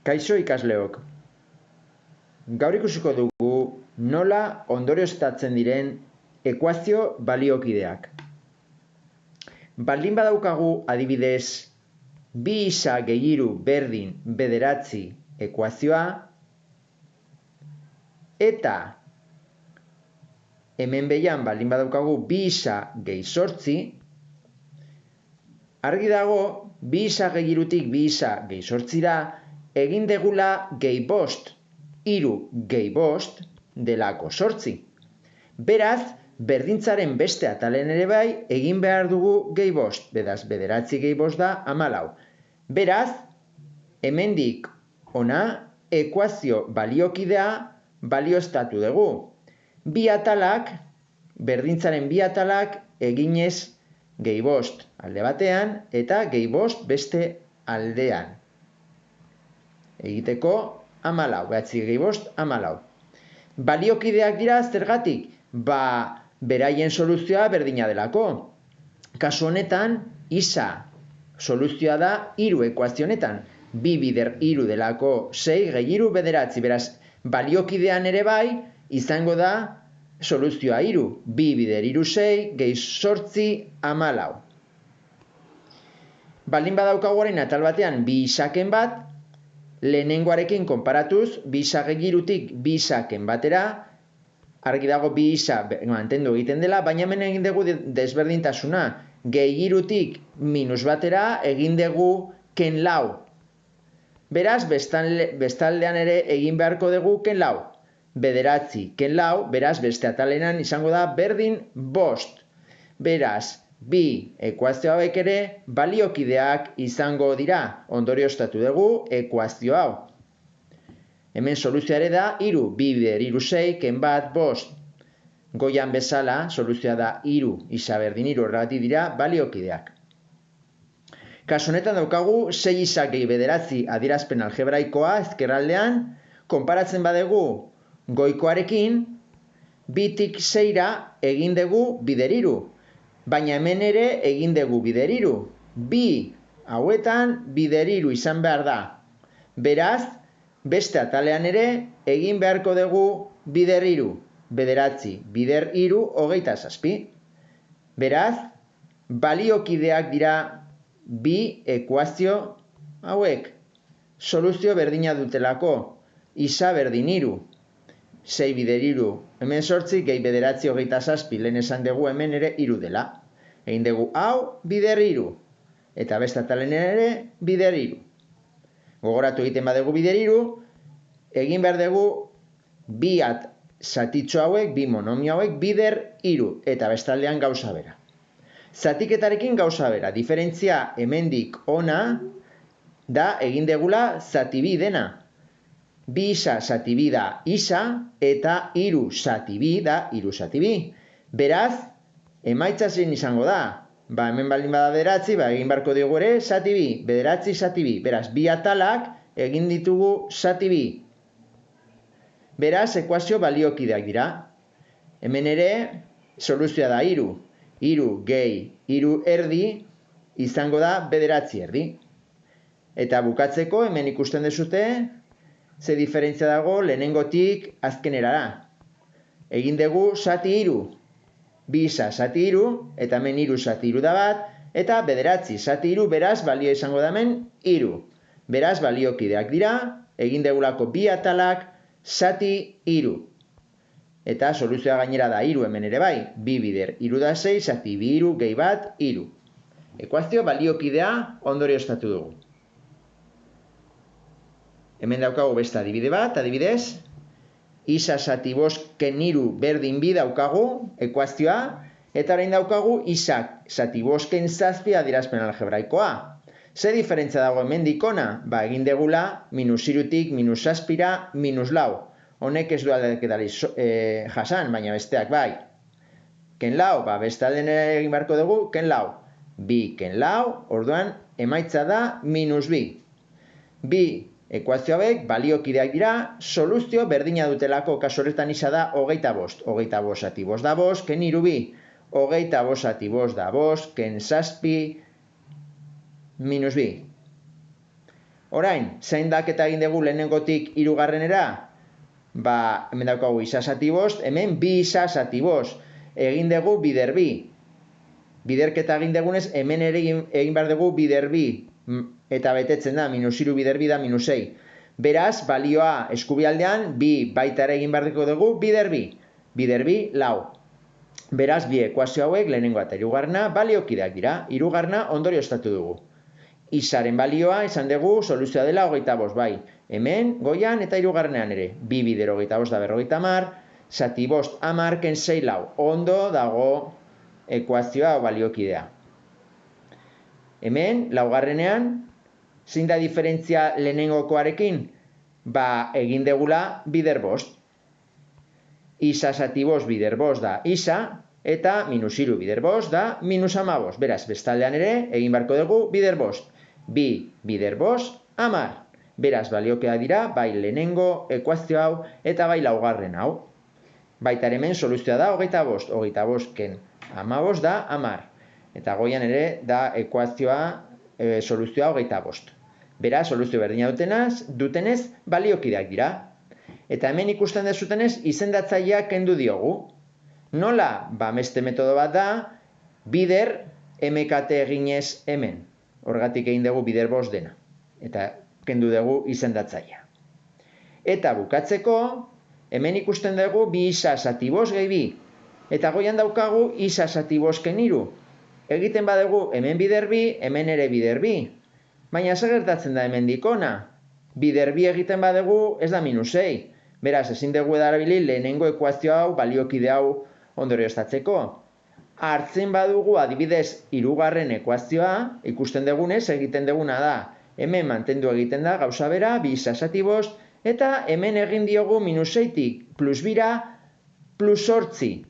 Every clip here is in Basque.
Kaixo ikasleok, gaur ikusiko dugu nola ondorioztatzen diren ekuazio baliokideak. Baldin badaukagu adibidez, 2 isa gehi 3 berdin 9 ekuazioa, eta hemen behian baldin badaukagu 2 isa gehi 8, argi dago 2 isa gehi 3tik 2 isa gehi 8ra egin degula gehi 5, 3 gehi 5 delako 8. Beraz, berdintzaren beste atalen ere bai egin behar dugu gehi 5, beraz 9 gehi 5 da 14. Beraz, hemendik ona ekuazio baliokidea balioztatu dugu. Berdintzaren bi atalak eginez gehi 5 alde batean eta gehi 5 beste aldean. Egiteko 14, 9 gehi 5, 14. Baliokideak dira zergatik? Beraien soluzioa berdina delako. Kasu honetan, isa soluzioa da 3 ekuazio honetan. 2 bider 3 delako 6 gehi 3 9. Beraz, baliokidean ere bai izango da soluzioa 3. 2 bider 3 6 gehi 8 14. Baldin badaukagu orain atal batean 2 isaken bat, lehenengoarekin konparatuz, 2 isa gehi 3tik 2 isaken batera, argi dago 2 isa mantendu egiten dela, baina hemen egin dugu desberdintasuna. Gehi 3tik minus batera egin dugu ken 4. Beraz, bestaldean ere egin beharko dugu ken 4. 9 ken 4, beraz, beste atalenan izango da berdin 5. Beraz, 2 ekuazio hauek ere baliokideak izango dira. Ondorioztatu dugu ekuazio hau. Hemen soluzioa ere da 3, 2 bider 3 6, ken 1 5. Goian bezala soluzioa da 3, isa berdin 3, horregatik dira baliokideak. Kasu honetan daukagu 6 isa gehi 9 adierazpen algebraikoa ezkerraldean, konparatzen badugu goikoarekin, 2tik 6ra egin dugu bider 3. Baina hemen ere egin dugu bider 3. 2 hauetan bider 3 izan behar da. Beraz, beste atalean ere egin beharko dugu bider 3. 9 bider 3 27. Beraz, baliokideak dira 2 ekuazio hauek. Soluzio berdina dutelako, isa berdin 3. 6 bider 3, hemen 8 gehi 9 27, lehen esan dugu hemen ere 3 dela. Egin dugu hau bider 3, eta beste atalen ere bider 3. Gogoratu egiten badugu bider 3, egin behar dugu 2 zatitxo hauek, 2 monomio hauek bider 3, eta bestaldean gauza bera. Zatiketarekin gauza bera, diferentzia hemendik ona da egin degula zati bi dena. 2 isa zati bi da isa, eta 3 zati bi da 3 zati bi. Beraz, emaitza zein izango da. Hemen baldin bada 9, egin beharko diogu ere zati bi, 9 zati bi. Beraz, 2 atalak egin ditugu zati bi. Beraz, ekuazio baliokideak dira. Hemen ere, soluzioa da 3. 3 gehi 3 erdi izango da 9 erdi. Eta bukatzeko, hemen ikusten dezute, ze diferentzia dago lehenengotik azkenerara. Egin dugu zati 3. 2 isa zati 3, eta hemen 3 zati 3 da bat, eta 9 zati 3, beraz balio izango da hemen 3. Beraz baliokideak dira, egin degulako 2 atalak zati 3. Eta soluzioa gainera da 3 hemen ere bai. 2 bider 3 da 6, zati 2 3, gehi bat 3. Ekuazio baliokidea ondorioztatu dugu. Hemen daukagu beste adibide bat, adibidez, isa zati 5 ken 3 berdin 2 daukagu ekuazioa, eta orain daukagu isa zati 5 ken 7 adierazpen algebraikoa. Ze diferentzia dago hemendik ona? Egin degula minus 3tik minus 7ra minus 4. Honek ez du aldaketari jasan, baina besteak bai. Ken 4, beste alden egin beharko dugu ken 4. 2 ken 4, orduan emaitza da minus 2. 2 ekuazio hauek baliokideak dira, soluzio berdina dutelako, kasu horretan isa da 25. 25 zati 5 da 5, ken 3 2. 25 zati 5 da 5, ken 7 minus 2. Orain, zein daketa egin dugu lehenengotik hirugarrenera? Hemen daukagu isa zati bost, hemen bi isa zati bost. Egin dugu bider bi. Biderketa egin dugunez, hemen ere egin behar dugu bider bi. Eta betetzen da, -3 bider bi da -6. Beraz, balioa eskubialdean, bi baita ere egin behar dugu bider bi. Bider bi, lau. Beraz, bi ekuazio hauek, lehenengoa eta hirugarrena, baliokideak dira. Hirugarrena ondorioztatu dugu. Isaren balioa izan dugu soluzioa dela 25, bai. Hemen, goian eta hirugarrenean ere. 2 bider 25 da 50, zati bost 10 ken 6 lau. Ondo dago ekuazioa o baliokidea. Hemen, laugarrenean, zein da diferentzia lehenengokoarekin? Egin degula bider bost. Isa zati bost bider bost da isa, eta -3 bider bost da -15. Beraz, bestaldean ere, egin barko dugu bider bost. 2 bider bost, 10. Beraz, baliokea dira, bai lehenengo ekuazio hau, eta bai laugarren hau. Baita hemen soluzioa da 25. 25 ken 15 da 10. Eta goian ere da ekuazioa soluzioa 25. Beraz, soluzio berdina dutenez, baliokideak dira. Eta hemen ikusten dezutenez, izendatzaileak kendu diogu. Nola? Beste metodo bat da, bider MKT eginez hemen. Horgatik egin dugu bider bost dena. Eta kendu dugu izendatzailea. Eta bukatzeko, hemen ikusten dugu bi isa zati bost gehi bi. Eta goian daukagu isa zati bost ken 3. Egiten badugu hemen bider bi, hemen ere bider bi. Baina zer gertatzen da hemen dikona? Bider bi egiten badugu ez da -6. Beraz, ezin dugu erabili lehenengo ekuazio hau, baliokide hau ondorioztatzeko. Hartzen badugu adibidez hirugarren ekuazioa, ikusten dugunez egiten duguna da. Hemen mantendu egiten da gauza bera, bi isa zati bost, eta hemen egin diogu -6tik +2ra +8.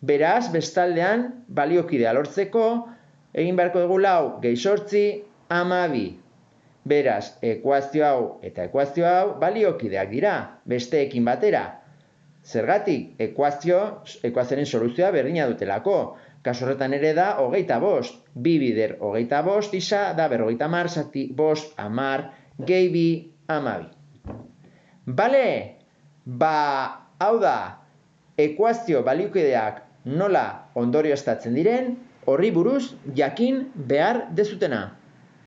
Beraz, bestaldean, baliokidea lortzeko, egin beharko dugu 4 gehi 8, 12. Beraz, ekuazio hau eta ekuazio hau baliokideak dira, besteekin batera. Zergatik, ekuazioaren soluzioa berdina dutelako. Kasu horretan ere da 25. 2 bider 25 isa da 50, zati bost 10, gehi 2, 12. Bale? Hau da, ekuazio baliokideak nola ondorioztatzen diren, horri buruz jakin behar dezutena.